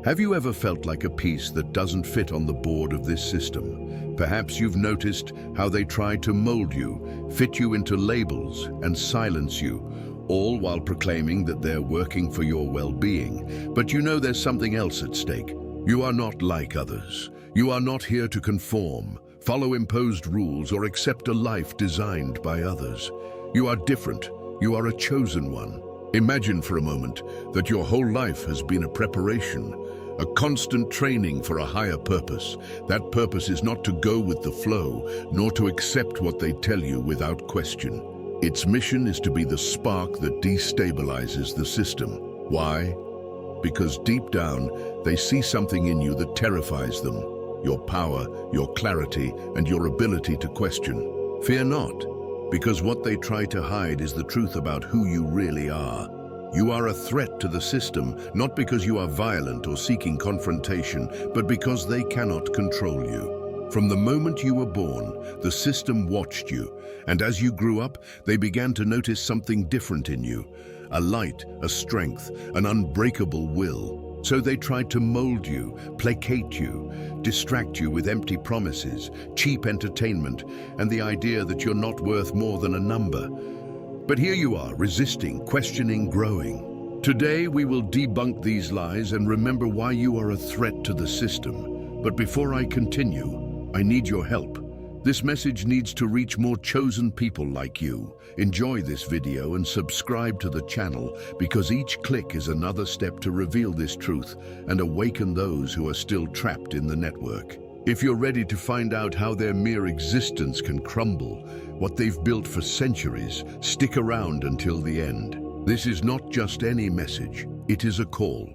Have you ever felt like a piece that doesn't fit on the board of this system? Perhaps you've noticed how they try to mold you, fit you into labels, and silence you, all while proclaiming that they're working for your well-being. But you know there's something else at stake. You are not like others. You are not here to conform, follow imposed rules, or accept a life designed by others. You are different. You are a chosen one. Imagine for a moment that your whole life has been a preparation, a constant training for a higher purpose. That purpose is not to go with the flow, nor to accept what they tell you without question. Its mission is to be the spark that destabilizes the system. Why? Because deep down, they see something in you that terrifies them. Your power, your clarity, and your ability to question. Fear not, because what they try to hide is the truth about who you really are. You are a threat to the system, not because you are violent or seeking confrontation, but because they cannot control you. From the moment you were born, the system watched you, and as you grew up, they began to notice something different in you. A light, a strength, an unbreakable will. So they tried to mold you, placate you, distract you with empty promises, cheap entertainment, and the idea that you're not worth more than a number. But here you are, resisting, questioning, growing. Today we will debunk these lies and remember why you are a threat to the system. But before I continue, I need your help. This message needs to reach more chosen people like you. Enjoy this video and subscribe to the channel, because each click is another step to reveal this truth and awaken those who are still trapped in the network. If you're ready to find out how their mere existence can crumble, what they've built for centuries, stick around until the end. This is not just any message, it is a call.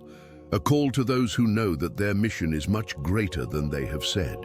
A call to those who know that their mission is much greater than they have said.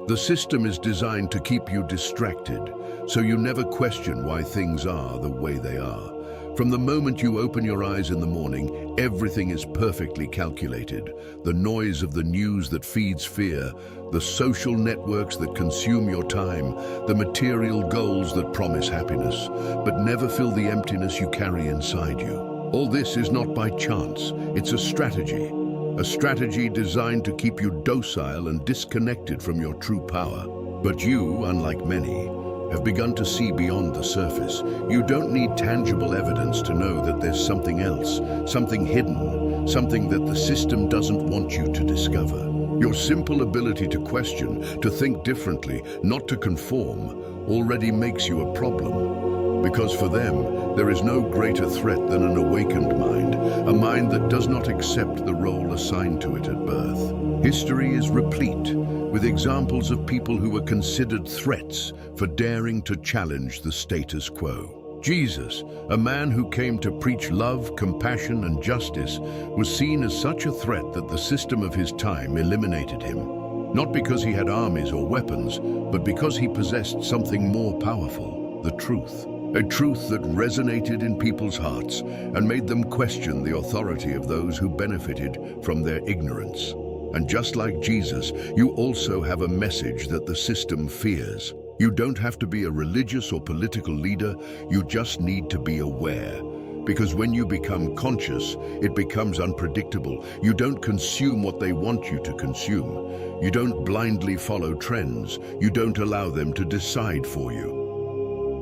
The system is designed to keep you distracted, so you never question why things are the way they are. From the moment you open your eyes in the morning, everything is perfectly calculated. The noise of the news that feeds fear, the social networks that consume your time, the material goals that promise happiness, but never fill the emptiness you carry inside you. All this is not by chance, it's a strategy. A strategy designed to keep you docile and disconnected from your true power. But you, unlike many, have begun to see beyond the surface. You don't need tangible evidence to know that there's something else, something hidden, something that the system doesn't want you to discover. Your simple ability to question, to think differently, not to conform, already makes you a problem. Because for them, there is no greater threat than an awakened mind, a mind that does not accept the role assigned to it at birth. History is replete with examples of people who were considered threats for daring to challenge the status quo. Jesus, a man who came to preach love, compassion, and justice, was seen as such a threat that the system of his time eliminated him. Not because he had armies or weapons, but because he possessed something more powerful, the truth. A truth that resonated in people's hearts and made them question the authority of those who benefited from their ignorance. And just like Jesus, you also have a message that the system fears. You don't have to be a religious or political leader, you just need to be aware. Because when you become conscious, it becomes unpredictable. You don't consume what they want you to consume. You don't blindly follow trends. You don't allow them to decide for you.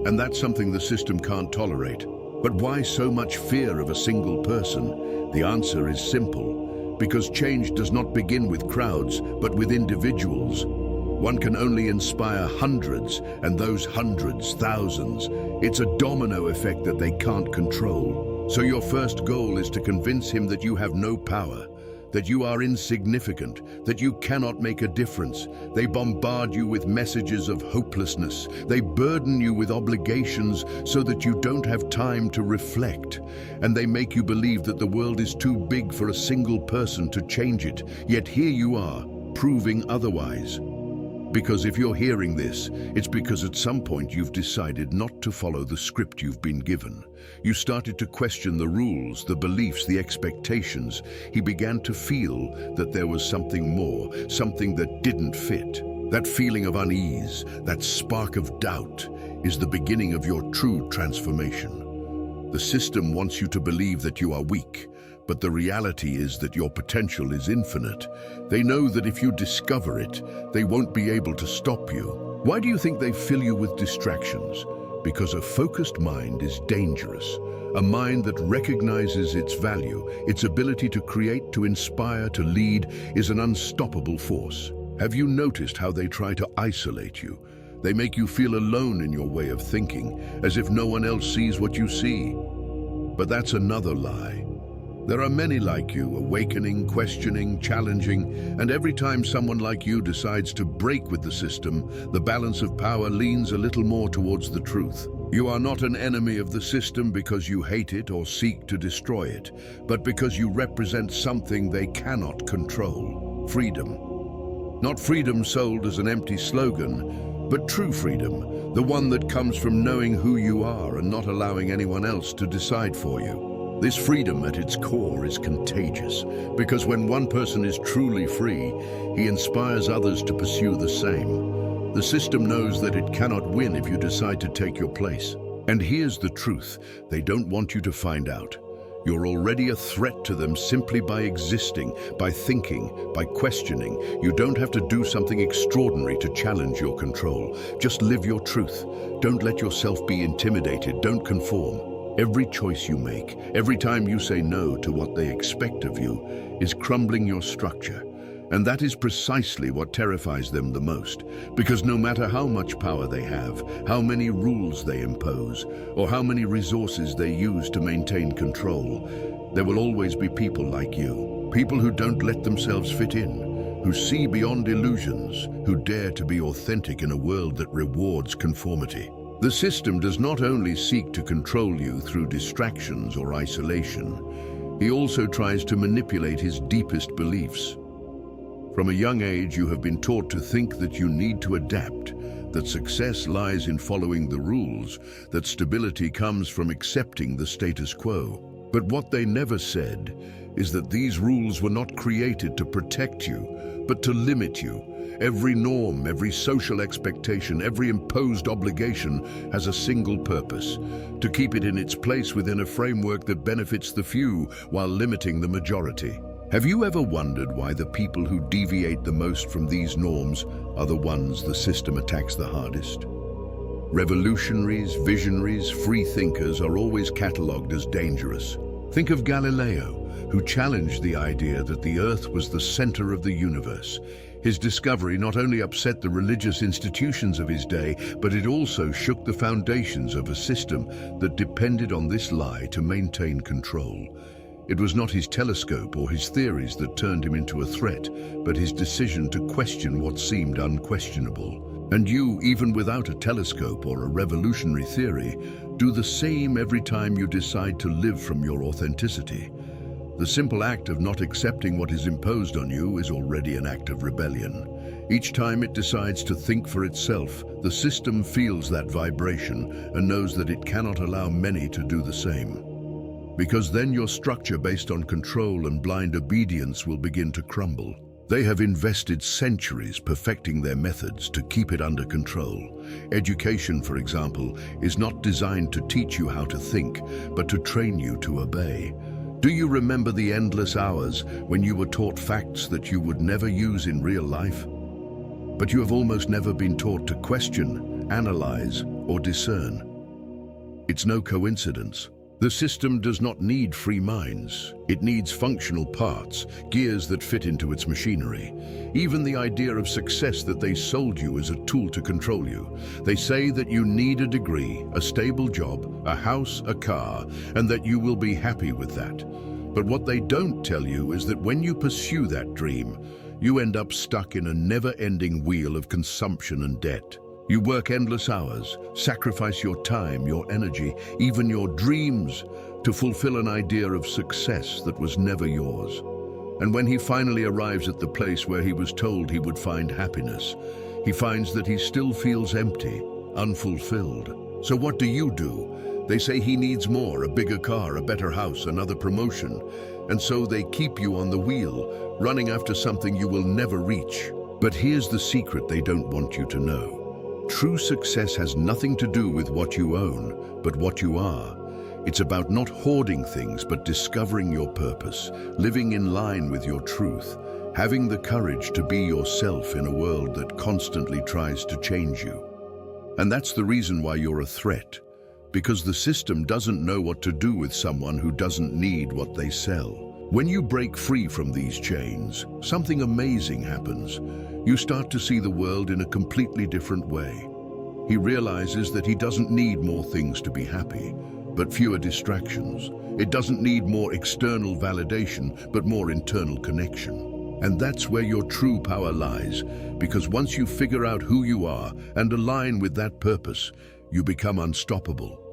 And that's something the system can't tolerate. But why so much fear of a single person? The answer is simple. Because change does not begin with crowds, but with individuals. One can only inspire hundreds, and those hundreds, thousands. It's a domino effect that they can't control. So your first goal is to convince him that you have no power, that you are insignificant, that you cannot make a difference. They bombard you with messages of hopelessness. They burden you with obligations so that you don't have time to reflect. And they make you believe that the world is too big for a single person to change it. Yet here you are, proving otherwise. Because if you're hearing this, it's because at some point you've decided not to follow the script you've been given. You started to question the rules, the beliefs, the expectations. He began to feel that there was something more, something that didn't fit. That feeling of unease, that spark of doubt, is the beginning of your true transformation. The system wants you to believe that you are weak, But the reality is that your potential is infinite. They know that if you discover it, they won't be able to stop you. Why do you think they fill you with distractions? Because a focused mind is dangerous. A mind that recognizes its value, its ability to create, to inspire, to lead, is an unstoppable force. Have you noticed how they try to isolate you? They make you feel alone in your way of thinking, as if no one else sees what you see. But that's another lie. There are many like you, awakening, questioning, challenging, and every time someone like you decides to break with the system, the balance of power leans a little more towards the truth. You are not an enemy of the system because you hate it or seek to destroy it, but because you represent something they cannot control: freedom. Not freedom sold as an empty slogan, but true freedom, the one that comes from knowing who you are and not allowing anyone else to decide for you. This freedom at its core is contagious, because when one person is truly free, he inspires others to pursue the same. The system knows that it cannot win if you decide to take your place. And here's the truth: they don't want you to find out. You're already a threat to them simply by existing, by thinking, by questioning. You don't have to do something extraordinary to challenge your control. Just live your truth. Don't let yourself be intimidated. Don't conform. Every choice you make, every time you say no to what they expect of you, is crumbling your structure. And that is precisely what terrifies them the most, because no matter how much power they have, how many rules they impose, or how many resources they use to maintain control, there will always be people like you, people who don't let themselves fit in, who see beyond illusions, who dare to be authentic in a world that rewards conformity. The system does not only seek to control you through distractions or isolation, he also tries to manipulate his deepest beliefs. From a young age, you have been taught to think that you need to adapt, that success lies in following the rules, that stability comes from accepting the status quo. But what they never said is that these rules were not created to protect you, but to limit you. Every norm, every social expectation, every imposed obligation has a single purpose: to keep it in its place within a framework that benefits the few while limiting the majority. Have you ever wondered why the people who deviate the most from these norms are the ones the system attacks the hardest? Revolutionaries, visionaries, free thinkers are always catalogued as dangerous. Think of Galileo, who challenged the idea that the Earth was the center of the universe. His discovery not only upset the religious institutions of his day, but it also shook the foundations of a system that depended on this lie to maintain control. It was not his telescope or his theories that turned him into a threat, but his decision to question what seemed unquestionable. And you, even without a telescope or a revolutionary theory, do the same every time you decide to live from your authenticity. The simple act of not accepting what is imposed on you is already an act of rebellion. Each time it decides to think for itself, the system feels that vibration and knows that it cannot allow many to do the same. Because then your structure based on control and blind obedience will begin to crumble. They have invested centuries perfecting their methods to keep it under control. Education, for example, is not designed to teach you how to think, but to train you to obey. Do you remember the endless hours when you were taught facts that you would never use in real life? But you have almost never been taught to question, analyze, or discern. It's no coincidence. The system does not need free minds. It needs functional parts, gears that fit into its machinery. Even the idea of success that they sold you is a tool to control you. They say that you need a degree, a stable job, a house, a car, and that you will be happy with that. But what they don't tell you is that when you pursue that dream, you end up stuck in a never-ending wheel of consumption and debt. You work endless hours, sacrifice your time, your energy, even your dreams to fulfill an idea of success that was never yours. And when he finally arrives at the place where he was told he would find happiness, he finds that he still feels empty, unfulfilled. So what do? They say he needs more, a bigger car, a better house, another promotion. And so they keep you on the wheel, running after something you will never reach. But here's the secret they don't want you to know. True success has nothing to do with what you own, but what you are. It's about not hoarding things, but discovering your purpose, living in line with your truth, having the courage to be yourself in a world that constantly tries to change you. And that's the reason why you're a threat, because the system doesn't know what to do with someone who doesn't need what they sell. When you break free from these chains, something amazing happens. You start to see the world in a completely different way. He realizes that he doesn't need more things to be happy, but fewer distractions. It doesn't need more external validation, but more internal connection. And that's where your true power lies, because once you figure out who you are and align with that purpose, you become unstoppable.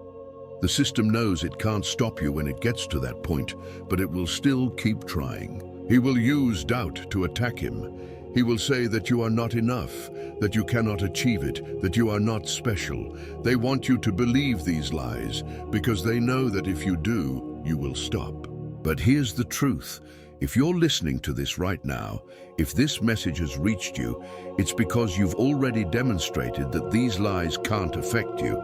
The system knows it can't stop you when it gets to that point, but it will still keep trying. He will use doubt to attack him. He will say that you are not enough, that you cannot achieve it, that you are not special. They want you to believe these lies because they know that if you do, you will stop. But here's the truth. If you're listening to this right now, if this message has reached you, it's because you've already demonstrated that these lies can't affect you.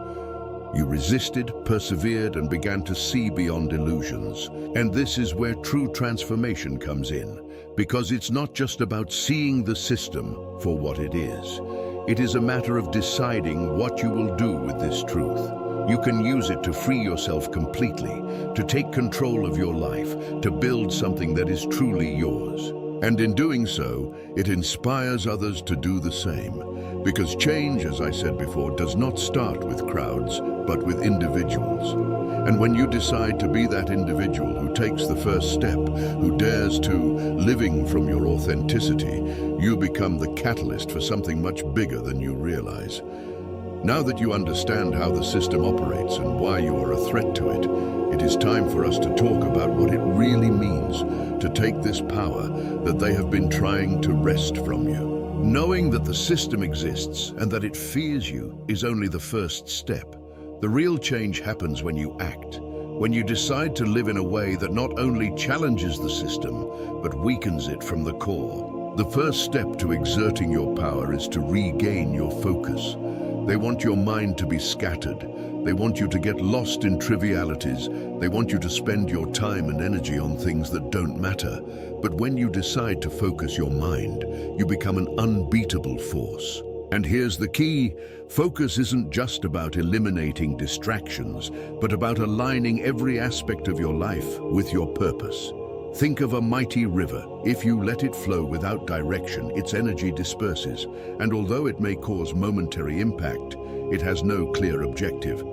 You resisted, persevered, and began to see beyond illusions. And this is where true transformation comes in, because it's not just about seeing the system for what it is. It is a matter of deciding what you will do with this truth. You can use it to free yourself completely, to take control of your life, to build something that is truly yours. And in doing so, it inspires others to do the same. Because change, as I said before, does not start with crowds, but with individuals. And when you decide to be that individual who takes the first step, who dares to living from your authenticity, you become the catalyst for something much bigger than you realize. Now that you understand how the system operates and why you are a threat to it, it is time for us to talk about what it really means to take this power that they have been trying to wrest from you. Knowing that the system exists and that it fears you is only the first step. The real change happens when you act, when you decide to live in a way that not only challenges the system, but weakens it from the core. The first step to exerting your power is to regain your focus. They want your mind to be scattered. They want you to get lost in trivialities. They want you to spend your time and energy on things that don't matter. But when you decide to focus your mind, you become an unbeatable force. And here's the key. Focus isn't just about eliminating distractions, but about aligning every aspect of your life with your purpose. Think of a mighty river. If you let it flow without direction, its energy disperses, and although it may cause momentary impact, it has no clear objective.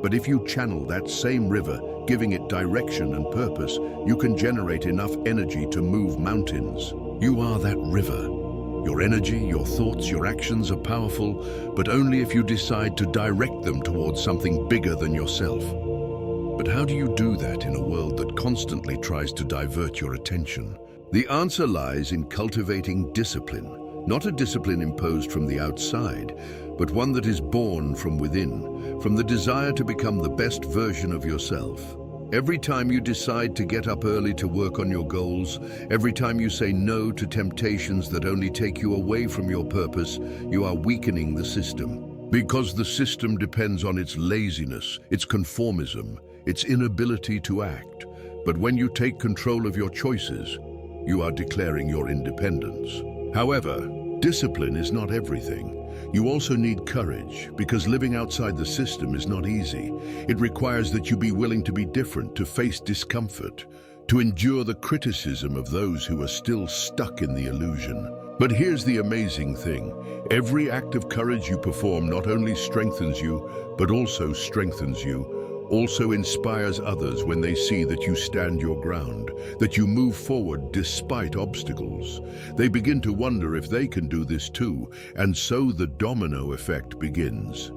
But if you channel that same river, giving it direction and purpose, you can generate enough energy to move mountains. You are that river. Your energy, your thoughts, your actions are powerful, but only if you decide to direct them towards something bigger than yourself. But how do you do that in a world that constantly tries to divert your attention? The answer lies in cultivating discipline, not a discipline imposed from the outside, but one that is born from within, from the desire to become the best version of yourself. Every time you decide to get up early to work on your goals, every time you say no to temptations that only take you away from your purpose, you are weakening the system. Because the system depends on its laziness, its conformism, its inability to act. But when you take control of your choices, you are declaring your independence. However, discipline is not everything. You also need courage, because living outside the system is not easy. It requires that you be willing to be different, to face discomfort, to endure the criticism of those who are still stuck in the illusion. But here's the amazing thing. Every act of courage you perform not only strengthens you, but also strengthens you, also inspires others when they see that you stand your ground, that you move forward despite obstacles. They begin to wonder if they can do this too, and so the domino effect begins.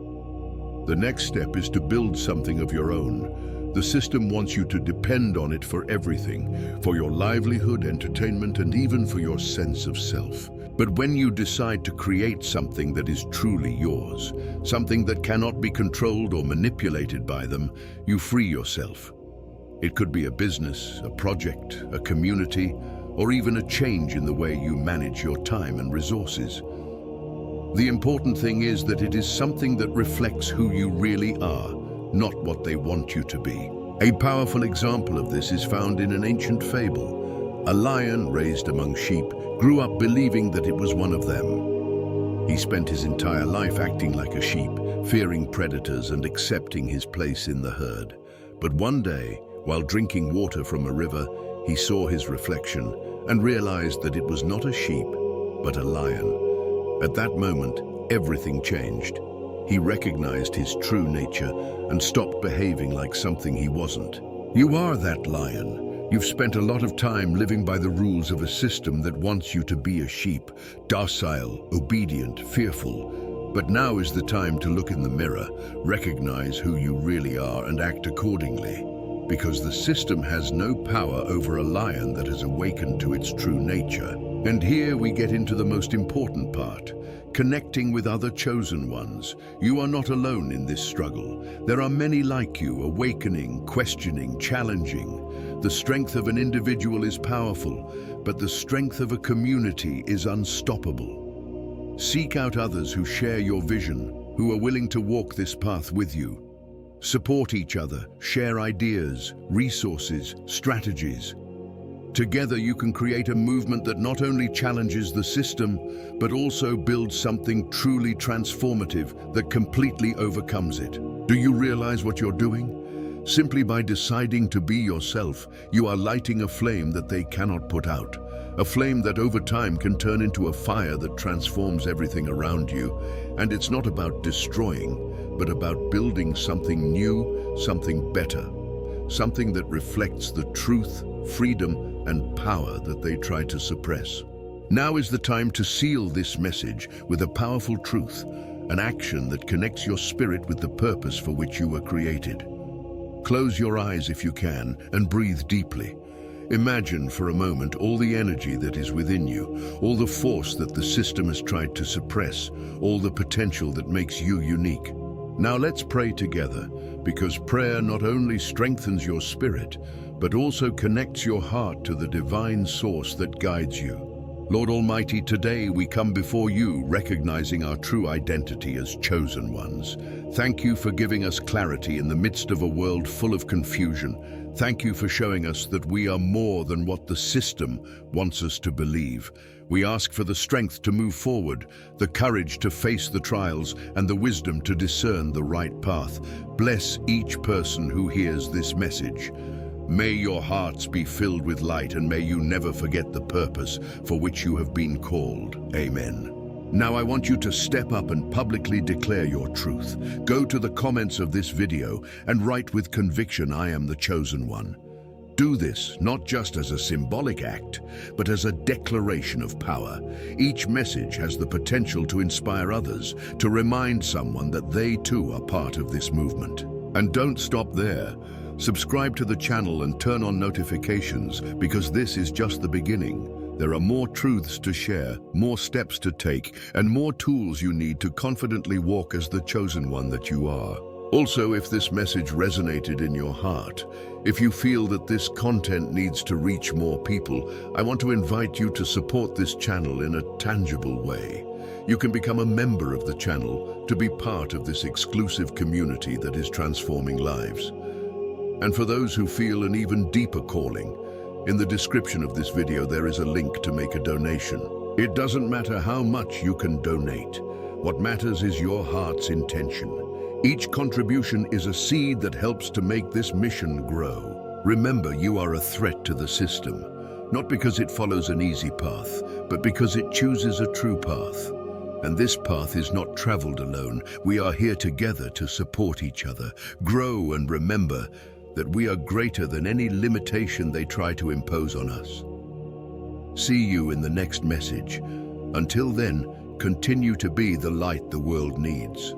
The next step is to build something of your own. The system wants you to depend on it for everything, for your livelihood, entertainment, and even for your sense of self. But when you decide to create something that is truly yours, something that cannot be controlled or manipulated by them, you free yourself. It could be a business, a project, a community, or even a change in the way you manage your time and resources. The important thing is that it is something that reflects who you really are, not what they want you to be. A powerful example of this is found in an ancient fable. A lion raised among sheep grew up believing that it was one of them. He spent his entire life acting like a sheep, fearing predators and accepting his place in the herd. But one day, while drinking water from a river, he saw his reflection and realized that it was not a sheep, but a lion. At that moment, everything changed. He recognized his true nature and stopped behaving like something he wasn't. You are that lion. You've spent a lot of time living by the rules of a system that wants you to be a sheep, docile, obedient, fearful. But now is the time to look in the mirror, recognize who you really are, and act accordingly. Because the system has no power over a lion that has awakened to its true nature. And here we get into the most important part, connecting with other chosen ones. You are not alone in this struggle. There are many like you, awakening, questioning, challenging. The strength of an individual is powerful, but the strength of a community is unstoppable. Seek out others who share your vision, who are willing to walk this path with you. Support each other, share ideas, resources, strategies. Together you can create a movement that not only challenges the system, but also builds something truly transformative that completely overcomes it. Do you realize what you're doing? Simply by deciding to be yourself, you are lighting a flame that they cannot put out. A flame that over time can turn into a fire that transforms everything around you. And it's not about destroying, but about building something new, something better. Something that reflects the truth, freedom, and power that they try to suppress. Now is the time to seal this message with a powerful truth, an action that connects your spirit with the purpose for which you were created. Close your eyes if you can and breathe deeply. Imagine for a moment all the energy that is within you, all the force that the system has tried to suppress, all the potential that makes you unique. Now let's pray together, because prayer not only strengthens your spirit, but also connects your heart to the divine source that guides you. Lord Almighty, today we come before you recognizing our true identity as chosen ones. Thank you for giving us clarity in the midst of a world full of confusion. Thank you for showing us that we are more than what the system wants us to believe. We ask for the strength to move forward, the courage to face the trials, and the wisdom to discern the right path. Bless each person who hears this message. May your hearts be filled with light, and may you never forget the purpose for which you have been called. Amen. Now I want you to step up and publicly declare your truth. Go to the comments of this video and write with conviction, "I am the chosen one." Do this not just as a symbolic act, but as a declaration of power. Each message has the potential to inspire others, to remind someone that they too are part of this movement. And don't stop there. Subscribe to the channel and turn on notifications, because this is just the beginning. There are more truths to share, more steps to take, and more tools you need to confidently walk as the chosen one that you are. Also, if this message resonated in your heart, if you feel that this content needs to reach more people, I want to invite you to support this channel in a tangible way. You can become a member of the channel to be part of this exclusive community that is transforming lives. And for those who feel an even deeper calling, in the description of this video there is a link to make a donation. It doesn't matter how much you can donate. What matters is your heart's intention. Each contribution is a seed that helps to make this mission grow. Remember, you are a threat to the system, not because it follows an easy path, but because it chooses a true path. And this path is not traveled alone. We are here together to support each other, grow, and remember that we are greater than any limitation they try to impose on us. See you in the next message. Until then, continue to be the light the world needs.